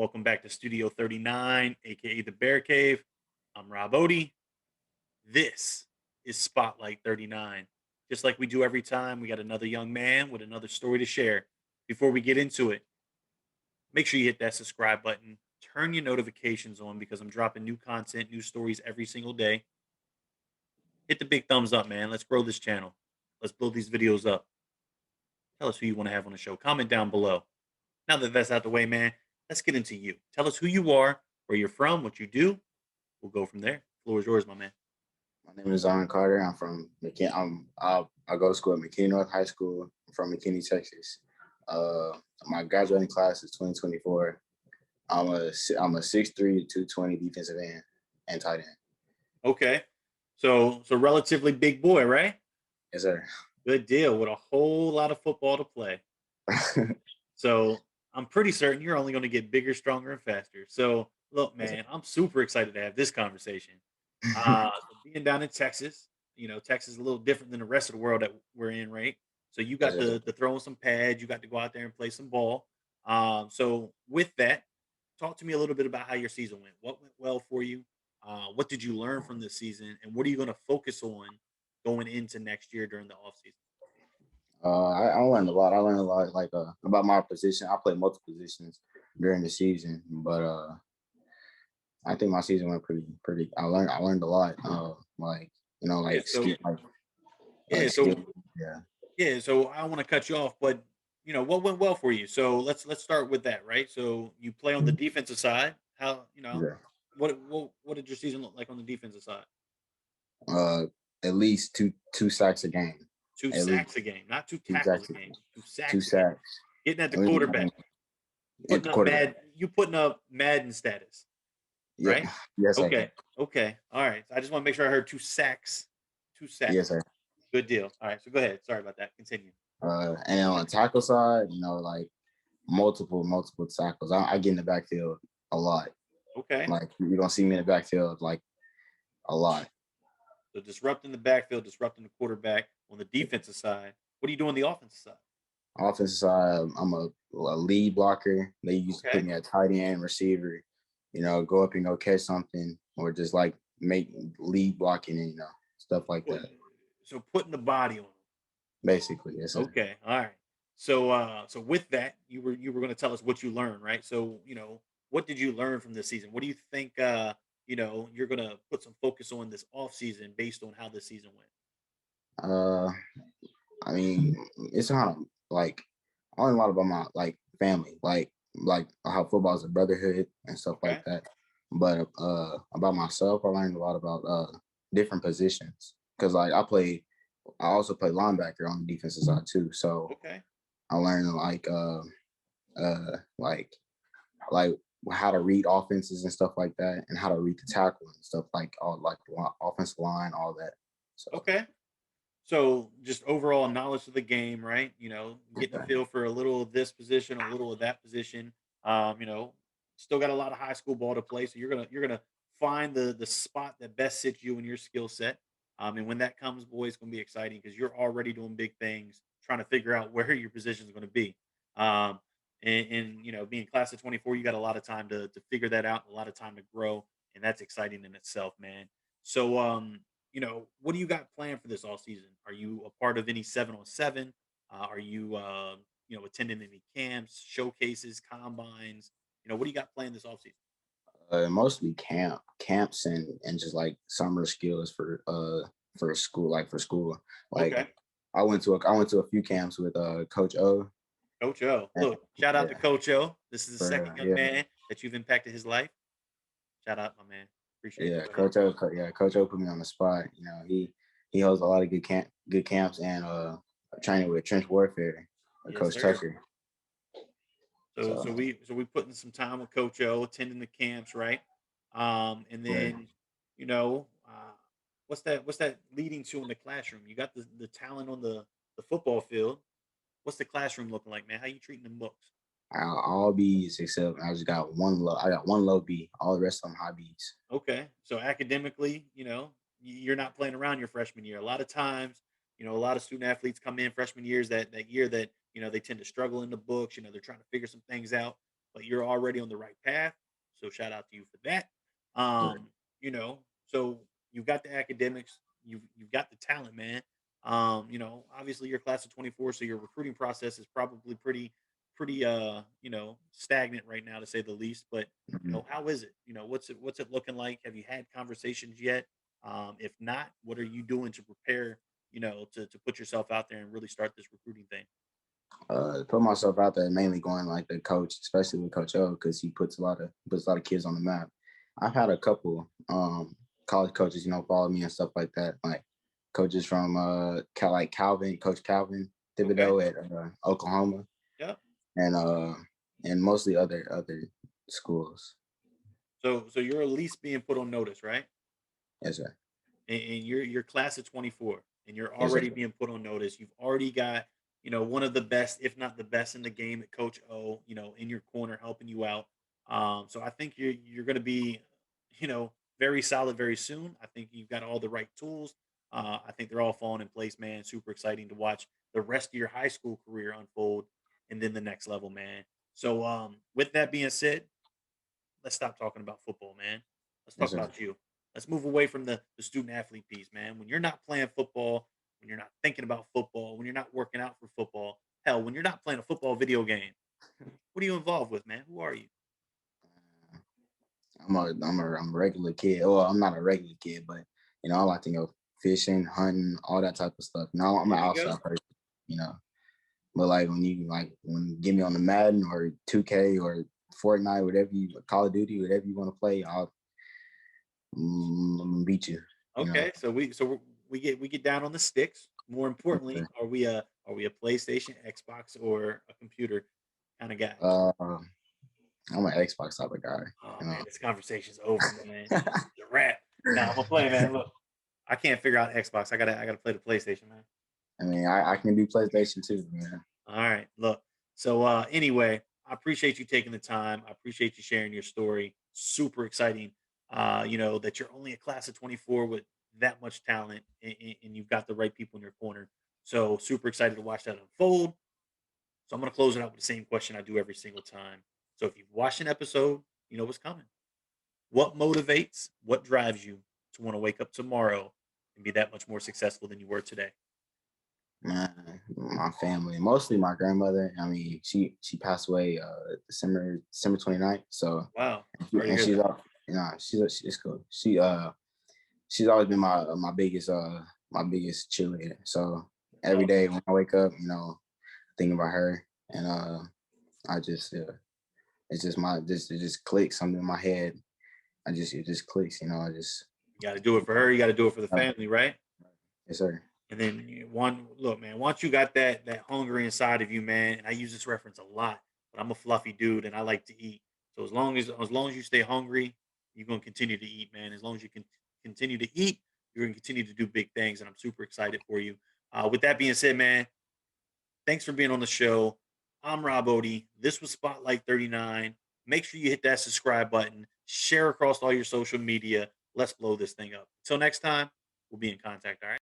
Welcome back to Studio 39, aka the Bear Cave. I'm Rob Odie. This is Spotlight 39. Just like we do every time, we got another young man with another story to share. Before we get into it, make sure you hit that subscribe button, turn your notifications on because I'm dropping new content, new stories every single day. Hit the big thumbs up, man. Let's grow this channel. Let's build these videos up. Tell us who you want to have on the show. Comment down below. Now that that's out the way, man, let's get into you. Tell us who you are, where you're from, what you do. We'll go from there. Floor is yours, my man. My name is Zion Carter. I'm from McKinney. I go to school at McKinney North High School. I'm from McKinney, Texas. Uh, my graduating class is 2024. I'm a 6'3", 220 defensive end and tight end. Okay. So relatively big boy, right? Yes, sir. Good deal with a whole lot of football to play. So I'm pretty certain you're only going to get bigger, stronger, and faster. So look, Yes, man, I'm super excited to have this conversation. sir. So being down in Texas, Texas is a little different than the rest of the world that we're in, right? So you Yes, got sir. to throw in some pads, you got to go out there and play some ball. So with that, talk to me a little bit about how your season went. What went well for you? What did you learn from this season, and what are you going to focus on going into next year during the off season? I learned a lot. I learned a lot about my position. I played multiple positions during the season, but I think my season went pretty. I learned a lot. Yeah. So yeah. Skill. So Yeah. yeah. So I don't want to cut you off, but what went well for you. So let's start with that, right? So you play on the defensive side. How Yeah. what did your season look like on the defensive side? Uh, at least two sacks a game. Two At least sacks a game, not two two tackles a sacks. game. Two Two sacks a game. sacks. Getting at the And we, quarterback. at Putting the up quarterback. Madden status, Yeah. right? Yes, sir. Okay. Okay. All right. So I just want to make sure I heard two sacks. Two Yes, sacks. sir. Good deal. All right. So go ahead. Sorry about that. Continue. And on the tackle side, like multiple tackles. I get in the backfield a lot. Okay. Like you're gonna see me in the backfield like a lot. So disrupting the backfield, disrupting the quarterback on the defensive side. What do you do on the offensive side? Offensive side, I'm a lead blocker. They used to put Okay. me at tight end, receiver. Go up and go catch something, or just like make lead blocking and stuff like Put, that. so putting the body on them. Basically, yes, sir. Okay. All right. So with that, you were going to tell us what you learned, right? So, what did you learn from this season? What do you think you're going to put some focus on this off season based on how this season went? Uh, I mean, it's kind of like I learned a lot about my family, like how football is a brotherhood and stuff like Okay. that. But about myself, I learned a lot about different positions because I also play linebacker on the defensive side too. So Okay. I learned uh like like how to read offenses and stuff like that, and how to read the tackle and stuff like all like the offensive line, all that. So Okay. So just overall knowledge of the game, right? Getting a okay. feel for a little of this position, a little of that position. Still got a lot of high school ball to play, so you're gonna find the spot that best sits you and your skill set. And when that comes, boy, it's gonna be exciting because you're already doing big things, trying to figure out where your position is going to be. Um, and being class of 24, you got a lot of time to figure that out, a lot of time to grow, and that's exciting in itself, man. So, what do you got planned for this all season? Are you a part of any 7-on-7? Are you, attending any camps, showcases, combines? What do you got planned this off season? Mostly camps and just like summer skills for school, like for school. Like Okay, I went to a few camps with Coach O. Coach O. And, Look, shout out to yeah, Coach O. This is the second young yeah, man that you've impacted his life. Shout out, my man. Appreciate you. yeah. Go ahead. Coach O put me on the spot. He holds a lot of good camps and training with trench warfare with Yes, Coach sir. Tucker. So So so we putting some time with Coach O, attending the camps, right? And yeah. then what's that leading to in the classroom? You got the talent on the football field. What's the classroom looking like, man? How you treating them books? All B's except I just got one low. I got one low B. All the rest of them high B's. Okay, so academically, you're not playing around your freshman year. A lot of times, a lot of student athletes come in freshman years that year that they tend to struggle in the books. They're trying to figure some things out. but you're already on the right path. So shout out to you for that. Yeah. So you've got the academics, you've got the talent, man. Obviously you're class of 24, so your recruiting process is probably pretty stagnant right now to say the least. But Mhm. how is it? What's it looking like? Have you had conversations yet? If not, what are you doing to prepare, to put yourself out there and really start this recruiting thing? Put myself out there, mainly going like the coach, especially with Coach O, because he puts a lot of kids on the map. I've had a couple college coaches, follow me and stuff like that, like coaches from like Coach Calvin Okay. Thibodeau at Oklahoma, Yep. and mostly other schools. So you're at least being put on notice, right? Yes, sir. And you're class of 24, and you're Yes, sir. already being put on notice. You've already got, one of the best, if not the best in the game at Coach O, in your corner helping you out. So I think you're going to be, very solid very soon. I think you've got all the right tools. I think they're all falling in place, man. Super exciting to watch the rest of your high school career unfold, and then the next level, man. So with that being said, let's stop talking about football, man. Let's Yes, talk sir. about you. Let's move away from the student athlete piece, man. When you're not playing football, when you're not thinking about football, when you're not working out for football, hell, when you're not playing a football video game, what are you involved with, man? Who are you? I'm a regular kid. Well, I'm not a regular kid, but I like to go fishing, hunting, all that type of stuff. I'm There an you go. outside person. You know, but like when you get me on the Madden or 2K or Fortnite, Call of Duty, whatever you want to play, I'm gonna beat you. You know, Okay, so we get down on the sticks. More importantly, are we a PlayStation, Xbox, or a computer kind of guy? uh, I'm an Xbox type of guy. Oh You know, man, this conversation's over, man. It's a wrap. Nah, I'm gonna play, man. Look, I can't figure out Xbox. I gotta play the PlayStation, man. I mean, I can do PlayStation too, man. All right. Look. So anyway, I appreciate you taking the time. I appreciate you sharing your story. Super exciting. That you're only a class of 24 with that much talent, and you've got the right people in your corner. So super excited to watch that unfold. So I'm gonna close it out with the same question I do every single time. So if you've watched an episode, you know what's coming. What motivates, what drives you to want to wake up tomorrow and be that much more successful than you were today? Man, my family, mostly my grandmother. I mean, she passed away December 29th. So Wow. Sorry to and hear she's that. all she's cool. She's always been my biggest cheerleader. So every Awesome. day when I wake up, thinking about her, and I just it just clicks something in my head. It just clicks. I just You got to do it for her. You got to do it for the uh, family, right? yes, sir. And then one look, man. Once you got that hunger inside of you, man. And I use this reference a lot, but I'm a fluffy dude and I like to eat. So as long as you stay hungry, you're gonna continue to eat, man. As long as you can continue to eat, you're gonna continue to do big things. And I'm super excited for you. With that being said, man, thanks for being on the show. I'm Rob Odie. This was Spotlight 39. Make sure you hit that subscribe button, share across all your social media. Let's blow this thing up. Until next time, we'll be in contact. All right.